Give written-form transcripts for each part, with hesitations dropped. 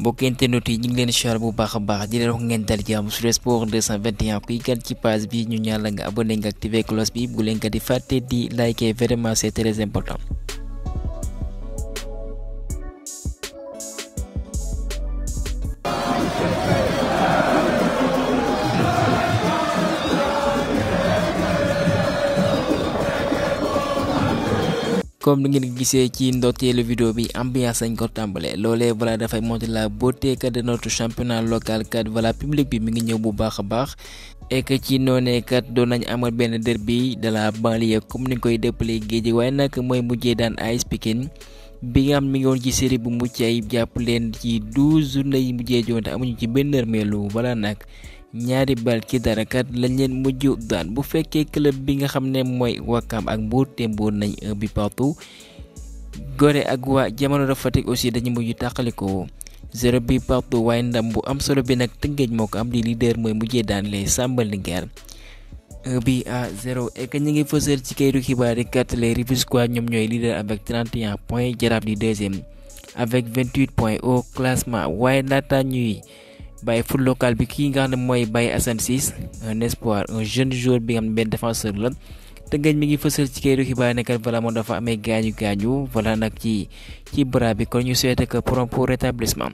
mbokk internet yi ñu ngi leen siyaar bu baax a baax di leen wax ngeen dal jàmm sur Sport 221 kuy gan ci page bi ñu ñaan la nga abonné nga activer cloche bi bu leen ko di fàtte di liker, vraiment c'est très important. Comme ni ngeen gisee ci ndorteelu vidéo bi ambiance lañ ko tàmbale loolee voilà dafay montrer la beauté de notre championnat local kat voilà public bi mi ngi ñëw bu baax a baax et que ci noonee kat doon nañ amal benn derby de la banlieue comme ni koy déppalee géej waaye nag mooy mujjee daan AS Pikine bi nga xam mi ngi woon ci série bu mucc ayib jàpp leen ci 12 journées yi mujjee joonte amuñu ci benn nërmeelu voilà nag ñaari bal ci dara kat lañ leen mujj daan bu fekkee club bi nga xam ne mooy Wakam ak Mbour te Mbour nañ 1 but partout Gorée ak waa Jamono de Fatick aussi dañu mujj tàqalikoo 0 but partout waaye ndam bu am solo bi nag Tëngéej moo ko am di leader mooy mujjee daan les Samba Linguère 1 but à 0 et que ñu ngi fësal ci kayitu xibaar yi kat les Rufisquois ñoom ñooy leader avec 31 points Jaraaf di deuxième avec 28 points au classement waaye laata ñuy bàyyi foot local bi kii nga xam ne mooy Baye Assane Ciss un espoir un jeune joueur bi nga xam ne benn défenseur la Tëngéej mi ngi fësal ci kayitu xibaar ne kat voilà moom dafa amee gaañu voilà nag ci bras bi kon ñu souhaité que prompt rétablissement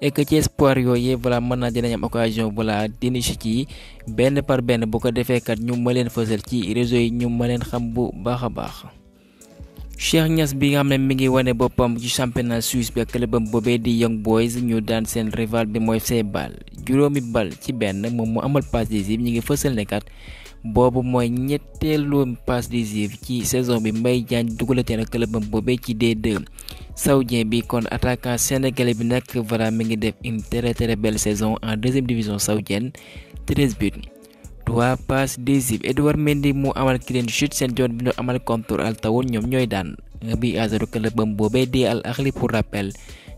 et que ci espoir yooyu voilà mën naa dinañ am occasion voilà diniche ci benn par benn bu ko defee kat ñu ma leen fësal ci réseau yi ñu ma leen xam bu baax a baax. Cheikh Niass bi nga xam ne mi ngi wane boppam ci championnat suisse bi ak clubam boobee di Young Boys ñu daan seen rival bi mooy FC Bâle juróomi bal ci benn moom mu amal passe décisive ñi ngi fësal ne kat boobu mooy ñetteelu passe décisive ci saison bi Mbaye Diagne dugalate na clubam boobee ci D2 saoudien bi kon attaquant sénégalais bi nag voilà mi ngi def une très belle saison en deuxième division saoudienne 13 buts 3 passes décisives Edouard Mendy mu amal clean sheet seen joon bi ñu amal contre Al Tawoun ñoom ñooy daan 1 but à 0 clubam boobee di Al Ahly pour rappel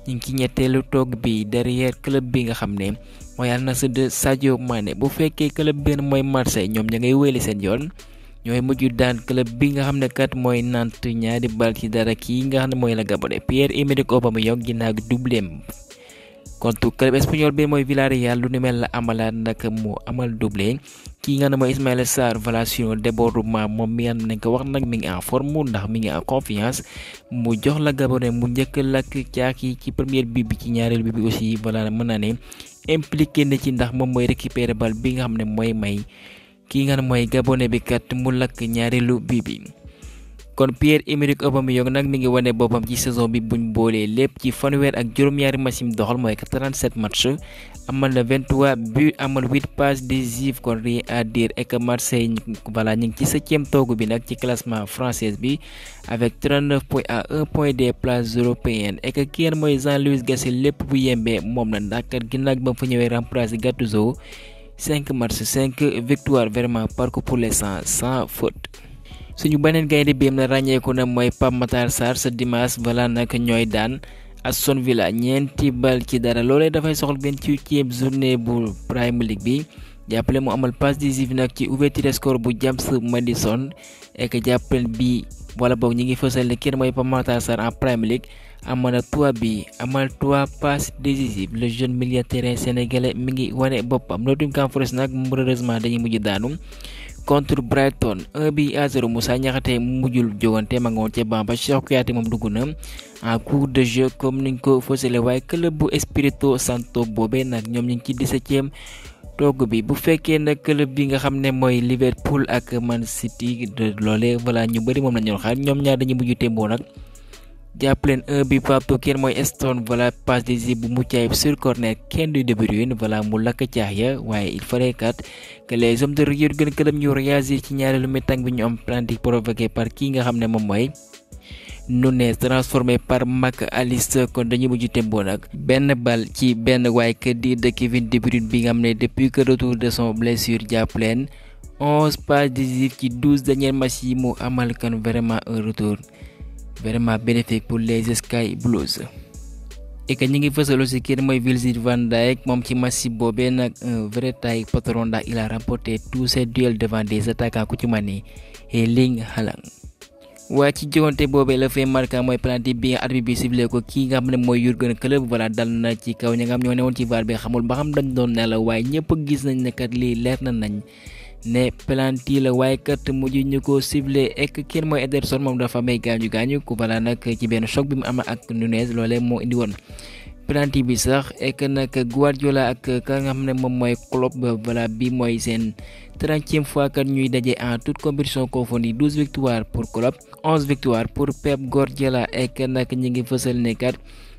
ñu ngi ci ñetteelu toog bi derrière club bi nga xam ne mooy Al Nassr de Sadio Mané bu fekkee club benn mooy Marseille ñoom ña ngay wéyale seen yoon ñooy mujj daan club bi nga xam ne kat mooy Nantes ñaari bal ci dara kii nga xam ne mooy la Gabonais Pierre-Emerick Aubameyang ginnaaw doublé contre club espagnol bi mooy Villarreal lu ni mel la amalaat nag mu amal doublé kii nga ne mooy Ismaïla Sarr voilà sur débordement moom mi nga nañ ko wax nag mi ngi en forme ndax mi ngi en confiance mu jox la Gabonais mu njëkk lakk caaki ci première bi ci ñaareel bi aussi voilà mën naa ne impliqué na ci ndax moom mooy récupérer bal bi nga xam ne mooy may kii nga ne mooy Gabonais bi kat mu lakk ñaareelu bi kon Pierre-Emerick Aubameyang nag mi ngi wane boppam ci saison bi buñ boolee lépp ci fanweer ak juróom-ñaari match yi doxal mooy 37 match amal na 23 buts amal 8 passes décisives kon rien à dire et que Marseille voilà ñu ngi ci 7e toogu bi nag ci classement français bi avec 39 points à 1 point des places européennes et que kii mooy Jean-Louis Gasset lépp bu yembee moom la ndax kat ginnaaw ba mu fa ñëwee remplacer Gattuso 5 matchs 5 victoires vraiment parcours pour l'instant sans faute. suñu beneen gaynde bi am na ràññeeku na mooy Pape Matar Sarr sa dimanche voilà nag ñooy daan Aston Villa ñeenti bal ci dara loolee dafay soxla 28e journée bu Premier League bi jàppale mu amal passe décisive nag ci ouverture score bu James Maddison et que jàppale bi wala boog ñi ngi fësal ne kenn mooy Pape Matar Sarr en Premier League amal na 3 bi amal 3 passes décisives le jeune milieu terrain sénégalais mi ngi wane boppam Nottingham Forest nag malheureusement dañuy mujj daanu contre Brighton 1 but à 0 Moussa Niakhaté mujjul jogante ma nga woon ca banc ba Cheikh Kouyaté moom dugg na en cours de jeu comme niñ ko fësale waaye club bu Espirito Santo boobee nag ñoom ñu ngi ci 17e toog bi bu fekkee nag club bi nga xam ne mooy Liverpool ak Man City de loolee voilà ñu bëri moom la ñu xaar ñoom ñaar dañuy mujj témboo nag jàpp leen 1 but partout kenn mooy Aston voilà passe décisive bu mucc ayib sur corner kenn du De Bruyne voilà mu lakk caax ya waaye il fallait kat que les hommes de Jürgen Klopp ñu réagir ci ñaareelu mi-temps bi ñu am penalty provoqué par kii nga xam ne moom mooy Nunez transformé par Mac Allister kon dañuy mujj tembo nag benn bal ci benn waaye que di de Kevin De Bruyne bi nga xam ne depuis que retour de son blessure jàpp leen 11 passes décisives ci 12 derniers matchs yi mu amal kan vraiment un retour vraiment bénéfique pour les Sky Blues et que ñi ngi fësal aussi kii mooy Virgil van Dijk moom ci match boobee nag un vrai taille patron ndax il a remporté tous ses duels devant des attaquants ku ci mel ni Erling Haaland waa ci joŋante boobee la fay marqué mooy penalty bi arbitre bi sifflé ko kii nga xam ne mooy Jurgen Klopp dal na ci kaw ñi nga xam ñoo newoon ci VAR bi xamul ba xam dañ doon nelaw waaye ñëpp gis nañ ne kat lii leer na nañ ne penalty la waaye kat mujj ñu ko sifflé ek kenn mooy Ederson moom dafa may gaañu ku nag ci benn choc bi mu am ak Nunez loolee moo indi woon penalty bi sax ek nag Guardiola ak ka nga xam ne moom mooy Klopp bi mooy seen 30e fois kat ñuy daje en toute compétition confondue 12 victoires pour Klopp 11 victoires pour Pep Guardiola ek nag ñi ngi fësal ne kat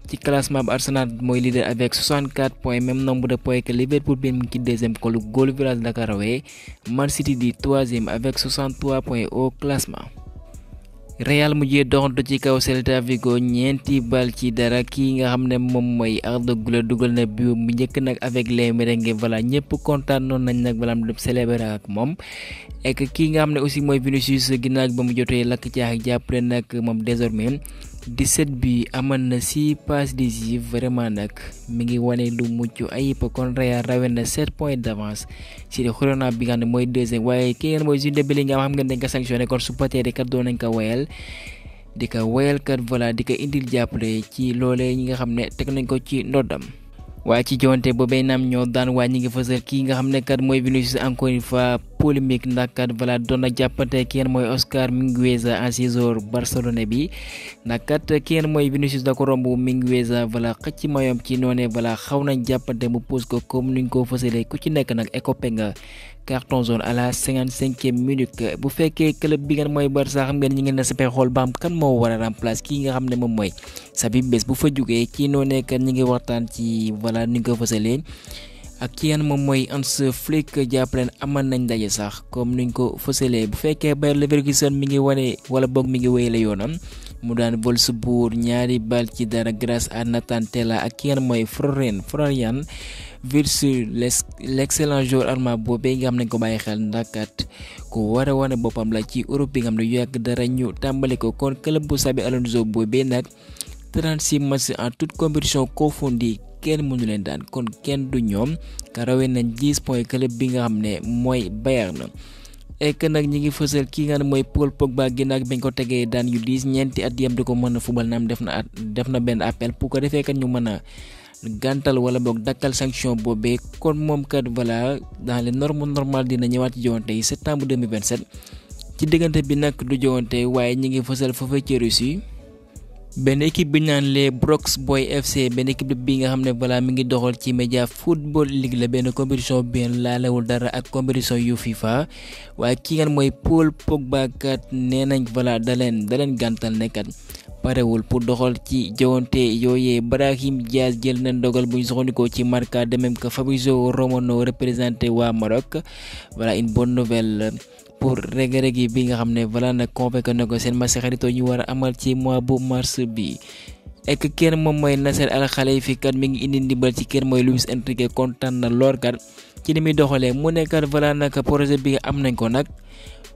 ci classement bi Arsenal mooy leader avec 64 points même nombre de points que Liverpool bi mu ngi ci deuxième kolu goal virage la ko rawee Man City di troisième avec 63 points au classement. Real mujjee doxantu ci kaw Celta Vigo ñeenti bal ci dara kii nga xam ne moom mooy Arda Güler dugal na bi bu njëkk nag avec les merengues ñëpp kontaan noonu nañ nag balaam dem célébrer ak moom ek kii nga xam ne aussi mooy Vinicius ginnaaw ba mu jotee lakk caax jàppale nag moom désormais 17 bi amal na 6 passes décisives vraiment nag mi ngi wane lu mucc ayib kon Real rawee na 7 points d'avance ci Girona bi nga xam ne mooy deuxième waaye ki ngeen mooy Jude Bellingham xam ngeen dañ ko sanctionné kon supporter kat doon nañ ko wayal di ko kat di ko indil jàppale ci loolee ñi nga xam ne teg nañ ko ci ndoddam. waaye ci joŋante boobee naam ñoo daan waaye ñi ngi fësal kii nga xam ne kat mooy Vinicius encore une fois polémique ndax kat doon na jàppante ki mooy Oscar Mingueza ancien joueur Barcelone bi ndax kat ki mooy Vinicius da ko romb Mingueza xëcc mayom ci noonee xaw nañ jàppante mu pose ko comme niñ ko fësalee ku ci nekk nag écopé nga carton jaune à la 55e minute bu fekkee club bi ngeen mooy Barça xam ngeen ñi ngeen na sape xool ba am kan moo war a remplacer kii nga xam ne moom mooy Xavi bés bu fa jógee ci noonee kat ñi ngi waxtaan ci ni nga ko fësalee ak ki yan moom mooy Hans Flick jàppaleen amal nañ daje sax comme niñ ko fësalee bu fekkee Bayer Leverkusen mi ngi wane wala boog mi ngi wéyale yoonam mu daan Wolfsburg ñaari bal ci dara grâce à Nathan Tella ak ki yan mooy Florian Wirtz l'excellent joueur allemand boobee nga xam nañ ko bàyyi xel ndax kat ku war a wane boppam la ci Europe bi nga xam ne yu yàgg dara ñu tàmbali ko kon club bu Xabi Alonso boobee nag 36 matchs en toute compétition confondue kenn mënu leen daan kon kenn du ñoom ka rawee nañ 10 points club bi nga xam ne mooy Bayern ek nag ñi ngi fësal kii nga xam ne mooy Paul Pogba ginnaaw bañ ko tegee daan yu 10 ñeenti at yam di ko mën a fubal naam def na benn appel pour ko defee kat ñu mën a gàntal wala boog dakkal sanction boobee kon moom kat dans les normes normales dina ñëwaat ci joŋante yi septembre 2027 ci diggante bi nag du joŋante waaye ñi ngi fësal foofee ci Russie benn équipe bi naan les Brox Boy FC benn équipe bi nga xam ne mi ngi doxal ci Media Football League la benn compétition bi laalewul dara ak compétition yu FIFA waaye ki ngeen mooy Paul Pogba kat nee nañ da leen gàntal nekkat parewul pour doxal ci joŋante yooyee. Brahim Diaz jël na ndogal bu ñu soxandikoo ci Marca de même que Fabrizio Romano représenté waa Maroc une bonne nouvelle pour Reguilón bi nga xam ne nag convoqué na ko seen match xaritoo ñu war a amal ci mois bu mars bi. ek kenn moom mooy Nasser Al Khelaifi kat mi ngi indi ndimbal ci kenn mooy Luis Enrique kontaan na lool kat ci ni muy doxalee mu nekkat nag projet bi am nañ ko nag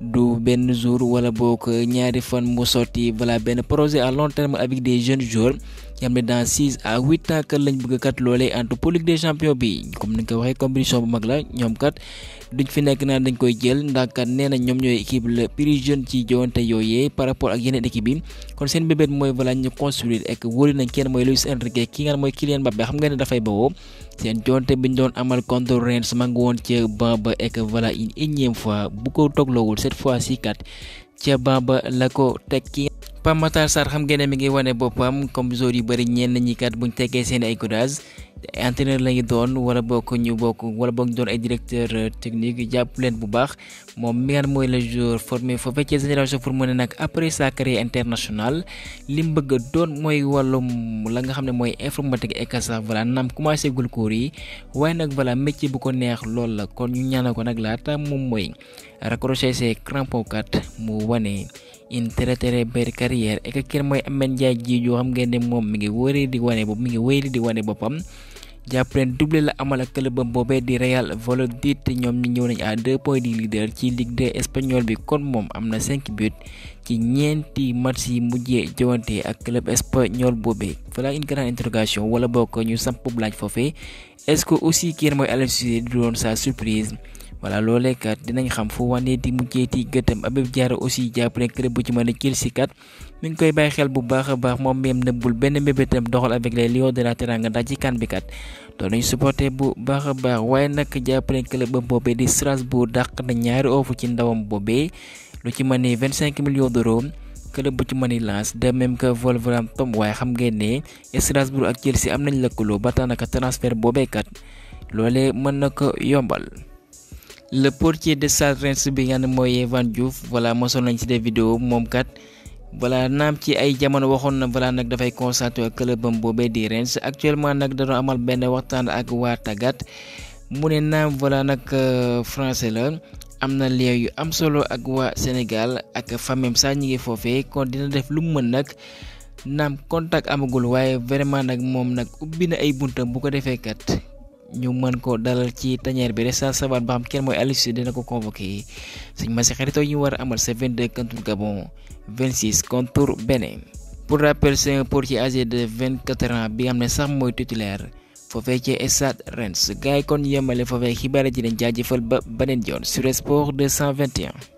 du benn jour wala boog ñaari fan mu sotti benn projet à long terme avec des jeunes joueurs yoo xam ne dans 6 à 8 ans kat lañ bëgg kat loolee entre pour Ligue des champions bi comme ni nga ko waxee compétition bu mag la ñoom kat duñ fi nekk naan dañ koy jël ndax kat nee na ñoom ñooy équipe le plus jeune ci joŋante yooyee par rapport ak yeneen équipe yi kon seen bébét mooy ñu construire ek wóori nañ kenn mooy Luis Enrique ki nga mooy Kylian Mbappé xam nga ne dafay bawoo seen joŋante bi ñu doon amal contre Reims ma ngi woon ca banc ba ek une énième fois bu ko togloowul cette fois ci kat ca banc ba la ko teg ki Pape Matar Sarr xam ngeen ne mi ngi wane boppam comme joueur yu bëri ñenn ñi kat buñ teggee seen ay codage entraîneur lañu doon wala bokk doon ay directeur technique jàpp leen bu baax moom mi nga mooy le joueur formé foofee ci Génération Foot mu ne nag après sa carrière internationale li mu bëgg a doon mooy wàllum la nga xam ne mooy informatique et sax naam commencé gul cours yi waaye nag métier bu ko neex lool la kon ñu ñaanal ko nag laata moom mooy raccrocher ses crampons kat mu wane une très belle carrière et que kenn mooy Ameth Ndiaye ji yoo xam ngeen ne moom mi ngi wéy di wane boppam jàpp leen doublé la amal ak clubam boobee di Real Valladolid ñoom ñi ñëw nañ à 2 points di leader ci Ligue 2 espagnol bi kon moom am na 5 buts ci ñeenti match yi mujjee joŋante ak club espagnol boobee une grande interrogation wala bokk ñu samp laaj foofee est-ce que aussi kenn mooy Aliou Cissé di doon sa surprise voilà loolee kat dinañ xam fu wane di mujjeeti gëtam. Habib Diarra aussi jàpp ne club bu ci mën a Chelsea kat mi ngi koy bàyyi xel bu baax a baax moom même nëbbul benn mbébétam doxal avec les Lions de la Teranga ndax ci kan bi kat doon nañu supporter bu baax a baax waaye nag jàpp ne club ba boobee di Strasbourg dàq na ñaari offre ci ndawam boobee lu ci mën ni 25 millions d'euros club bu ci mën ni Lens de même que Wolverhampton waaye xam ngeen ne Strasbourg ak Chelsea am nañ lëkkaloo ba tax naka transfert boobee kat loolee mën na ko yombal. Le portier de Stade Reims bi nga xam ne mooy Yehvan Diouf voilà mosoon nañ ci des vidéos moom kat voilà naam ci ay jamono waxoon na voilà nag dafay constaté ak clubam boobee di Reims actuellement nag da doon amal benn waxtaan ak waa tàggat mu ne naam voilà nag français la am na lien yu am solo ak waa Sénégal ak famem sax ñi ngi foofee kon dina def lu mu mën nag naam contact amagul waaye vraiment nag moom nag ubbi na ay buntam bu ko defee kat. ñu mën ko dalal ci tanière bi resta savoir ba xam kenn mooy Aliou Cissé dina ko convoqué suñ ma si xaritoo ñu war a amal c'est 22 contre Gabon 26 contre Bénin. Pour rappel c'est un portier âgé de 24 ans bi nga xam ne sax mooy titulaire foofee ci Stade Reims gars yi kon yemale foofee xibaar ji leen jaajëfal ba beneen yoon sur Sport 221.